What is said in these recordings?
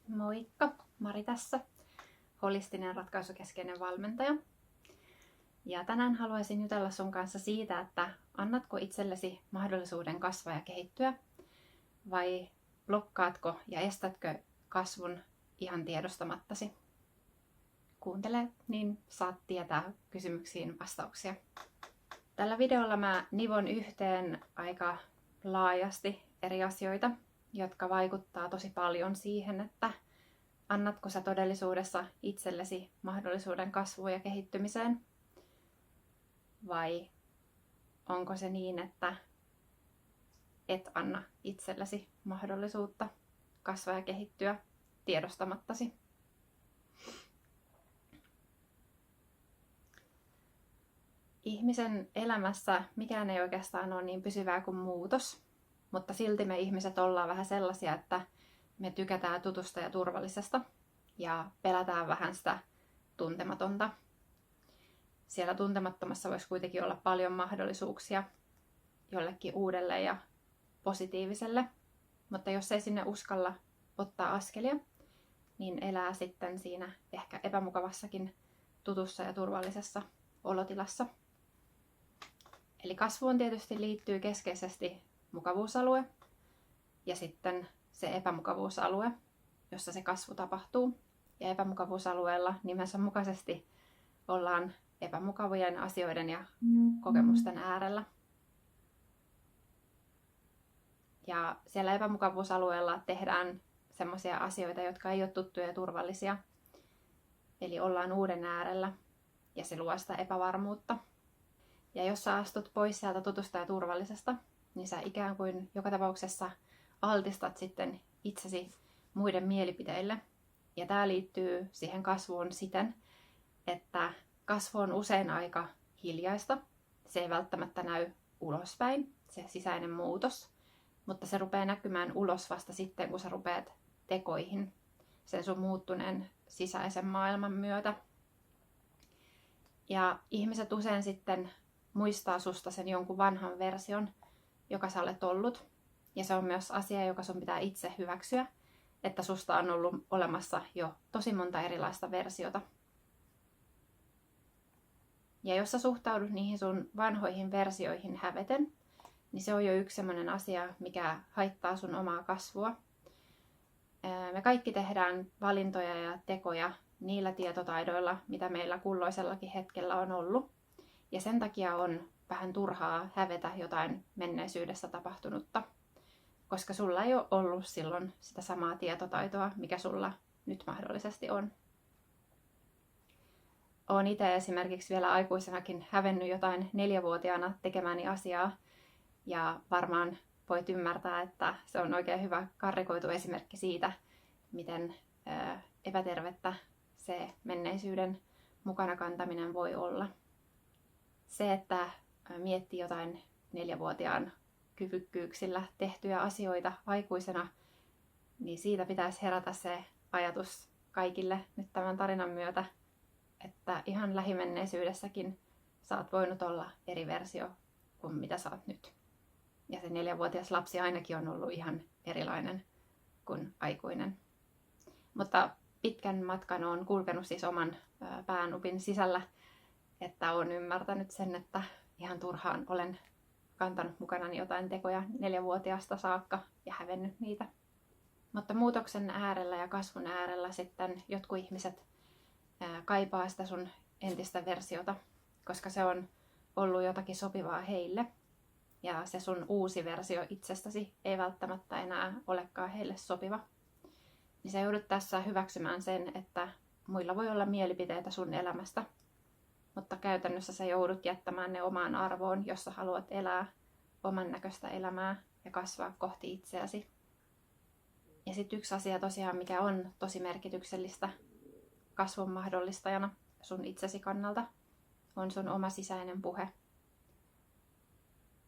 Moikka, Mari tässä, holistinen ratkaisukeskeinen valmentaja. Ja tänään haluaisin jutella sun kanssa siitä, että annatko itsellesi mahdollisuuden kasvaa ja kehittyä vai blokkaatko ja estätkö kasvun ihan tiedostamattasi. Kuuntele, niin saat tietää kysymyksiin vastauksia. Tällä videolla mä nivon yhteen aika laajasti eri asioita, jotka vaikuttaa tosi paljon siihen, että annatko sä todellisuudessa itsellesi mahdollisuuden kasvuun ja kehittymiseen vai onko se niin, että et anna itsellesi mahdollisuutta kasvaa ja kehittyä tiedostamattasi. Ihmisen elämässä mikään ei oikeastaan ole niin pysyvää kuin muutos, mutta silti me ihmiset ollaan vähän sellaisia, että me tykätään tutusta ja turvallisesta ja pelätään vähän sitä tuntematonta. Siellä tuntemattomassa voisi kuitenkin olla paljon mahdollisuuksia jollekin uudelle ja positiiviselle, mutta jos ei sinne uskalla ottaa askelia, niin elää sitten siinä ehkä epämukavassakin tutussa ja turvallisessa olotilassa. Eli kasvuun tietysti liittyy keskeisesti mukavuusalue ja sitten se epämukavuusalue, jossa se kasvu tapahtuu. Ja epämukavuusalueella nimensä mukaisesti ollaan epämukavien asioiden ja kokemusten äärellä. Ja siellä epämukavuusalueella tehdään sellaisia asioita, jotka ei ole tuttuja ja turvallisia. Eli ollaan uuden äärellä ja se luo sitä epävarmuutta. Ja jos sä astut pois sieltä tutusta ja turvallisesta, niin sä ikään kuin joka tapauksessa altistat sitten itsesi muiden mielipiteille. Ja tämä liittyy siihen kasvuun siten, että kasvu on usein aika hiljaista. Se ei välttämättä näy ulospäin, se sisäinen muutos, mutta se rupeaa näkymään ulos vasta sitten, kun sä rupeat tekoihin sen sun muuttuneen sisäisen maailman myötä. Ja ihmiset usein sitten muistaa susta sen jonkun vanhan version, joka sä olet ollut. Ja se on myös asia, joka sun pitää itse hyväksyä, että susta on ollut olemassa jo tosi monta erilaista versiota. Ja jos sä suhtaudut niihin sun vanhoihin versioihin häveten, niin se on jo yksi sellainen asia, mikä haittaa sun omaa kasvua. Me kaikki tehdään valintoja ja tekoja niillä tietotaidoilla, mitä meillä kulloisellakin hetkellä on ollut. Ja sen takia on vähän turhaa hävetä jotain menneisyydessä tapahtunutta, koska sulla ei ole ollut silloin sitä samaa tietotaitoa, mikä sulla nyt mahdollisesti on. Olen itse esimerkiksi vielä aikuisenakin hävennyt jotain 4-vuotiaana tekemääni asiaa, ja varmaan voit ymmärtää, että se on oikein hyvä karrikoitu esimerkki siitä, miten epätervettä se menneisyyden mukana kantaminen voi olla. Se, että miettii jotain 4-vuotiaan kyvykkyyksillä tehtyjä asioita aikuisena, niin siitä pitäisi herätä se ajatus kaikille nyt tämän tarinan myötä, että ihan lähimenneisyydessäkin sä oot voinut olla eri versio kuin mitä sä oot nyt. Ja se 4-vuotias lapsi ainakin on ollut ihan erilainen kuin aikuinen. Mutta pitkän matkan olen kulkenut siis oman päänupin sisällä, että olen ymmärtänyt sen, että ihan turhaan olen kantanut mukanani jotain tekoja 4-vuotiaasta saakka ja hävennyt niitä. Mutta muutoksen äärellä ja kasvun äärellä sitten jotkut ihmiset kaipaa sitä sun entistä versiota, koska se on ollut jotakin sopivaa heille. Ja se sun uusi versio itsestäsi ei välttämättä enää olekaan heille sopiva. Niin sä joudut tässä hyväksymään sen, että muilla voi olla mielipiteitä sun elämästä, mutta käytännössä sä joudut jättämään ne omaan arvoon, jos sä haluat elää oman näköistä elämää ja kasvaa kohti itseäsi. Ja sitten yksi asia tosiaan, mikä on tosi merkityksellistä kasvun mahdollistajana sun itsesi kannalta, on sun oma sisäinen puhe.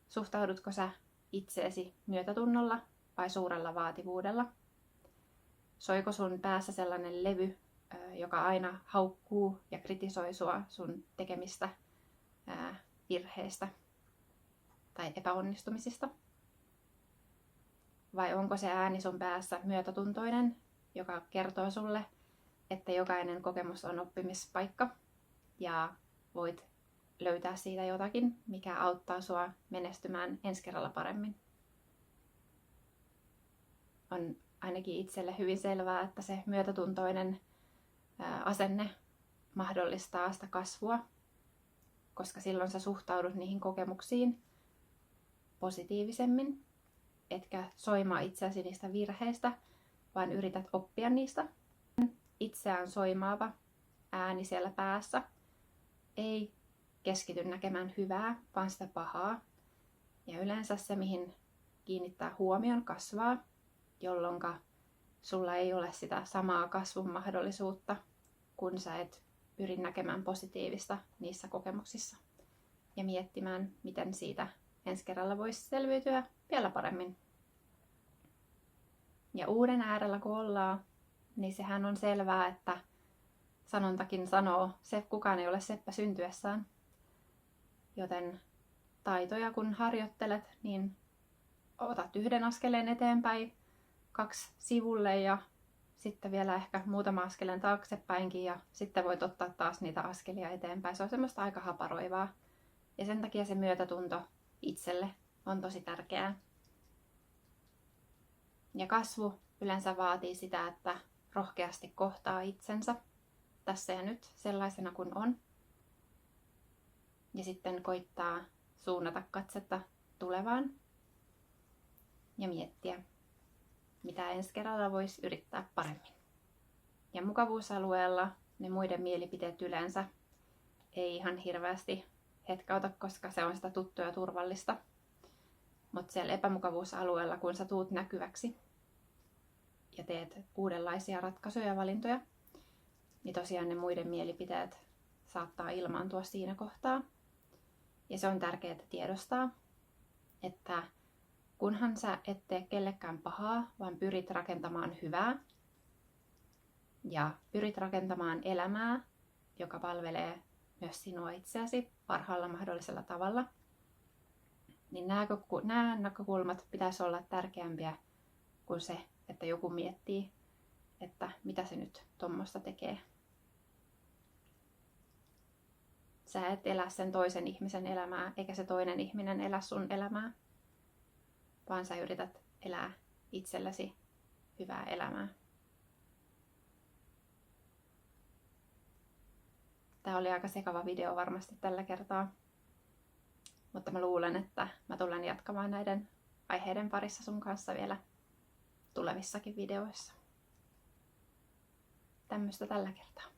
Suhtaudutko sä itseesi myötätunnolla vai suurella vaativuudella? Soiko sun päässä sellainen levy, joka aina haukkuu ja kritisoi sua sun tekemistä virheistä tai epäonnistumisista? Vai onko se ääni sun päässä myötätuntoinen joka kertoo sulle, että jokainen kokemus on oppimispaikka ja voit löytää siitä jotakin, mikä auttaa sua menestymään ensi kerralla paremmin. On ainakin itselle hyvin selvää, että se myötätuntoinen asenne mahdollistaa sitä kasvua, koska silloin sä suhtaudut niihin kokemuksiin positiivisemmin, etkä soimaa itseäsi niistä virheistä, vaan yrität oppia niistä. Itseään soimaava ääni siellä päässä ei keskity näkemään hyvää, vaan sitä pahaa. Ja yleensä se, mihin kiinnittää huomion, kasvaa, jolloin sulla ei ole sitä samaa kasvun mahdollisuutta, kun sä et pyri näkemään positiivista niissä kokemuksissa ja miettimään, miten siitä ensi kerralla voisi selviytyä vielä paremmin. Ja uuden äärellä kun ollaan, niin sehän on selvää, että sanontakin sanoo, se kukaan ei ole seppä syntyessään. Joten taitoja kun harjoittelet, niin otat yhden askeleen eteenpäin, 2 sivulle ja sitten vielä ehkä muutama askeleen taaksepäinkin ja sitten voit ottaa taas niitä askelia eteenpäin. Se on semmoista aika haparoivaa. Ja sen takia se myötätunto itselle on tosi tärkeää. Ja kasvu yleensä vaatii sitä, että rohkeasti kohtaa itsensä tässä ja nyt sellaisena kuin on. Ja sitten koittaa suunnata katsetta tulevaan ja miettiä, mitä ensi kerralla voisi yrittää paremmin. Ja mukavuusalueella ne muiden mielipiteet yleensä ei ihan hirveästi hetkauta, koska se on sitä tuttua ja turvallista. Mutta siellä epämukavuusalueella, kun sä tuut näkyväksi ja teet uudenlaisia ratkaisuja ja valintoja, niin tosiaan ne muiden mielipiteet saattaa ilmaantua siinä kohtaa. Ja se on tärkeää tiedostaa, että kunhan sä et tee kellekään pahaa, vaan pyrit rakentamaan hyvää ja pyrit rakentamaan elämää, joka palvelee myös sinua itseäsi parhaalla mahdollisella tavalla, niin nämä näkökulmat pitäisi olla tärkeämpiä kuin se, että joku miettii, että mitä se nyt tuommoista tekee. Sä et elä sen toisen ihmisen elämää, eikä se toinen ihminen elä sun elämää, vaan sä yrität elää itsellesi hyvää elämää. Tää oli aika sekava video varmasti tällä kertaa, mutta mä luulen, että mä tulen jatkamaan näiden aiheiden parissa sun kanssa vielä tulevissakin videoissa. Tämmöistä tällä kertaa.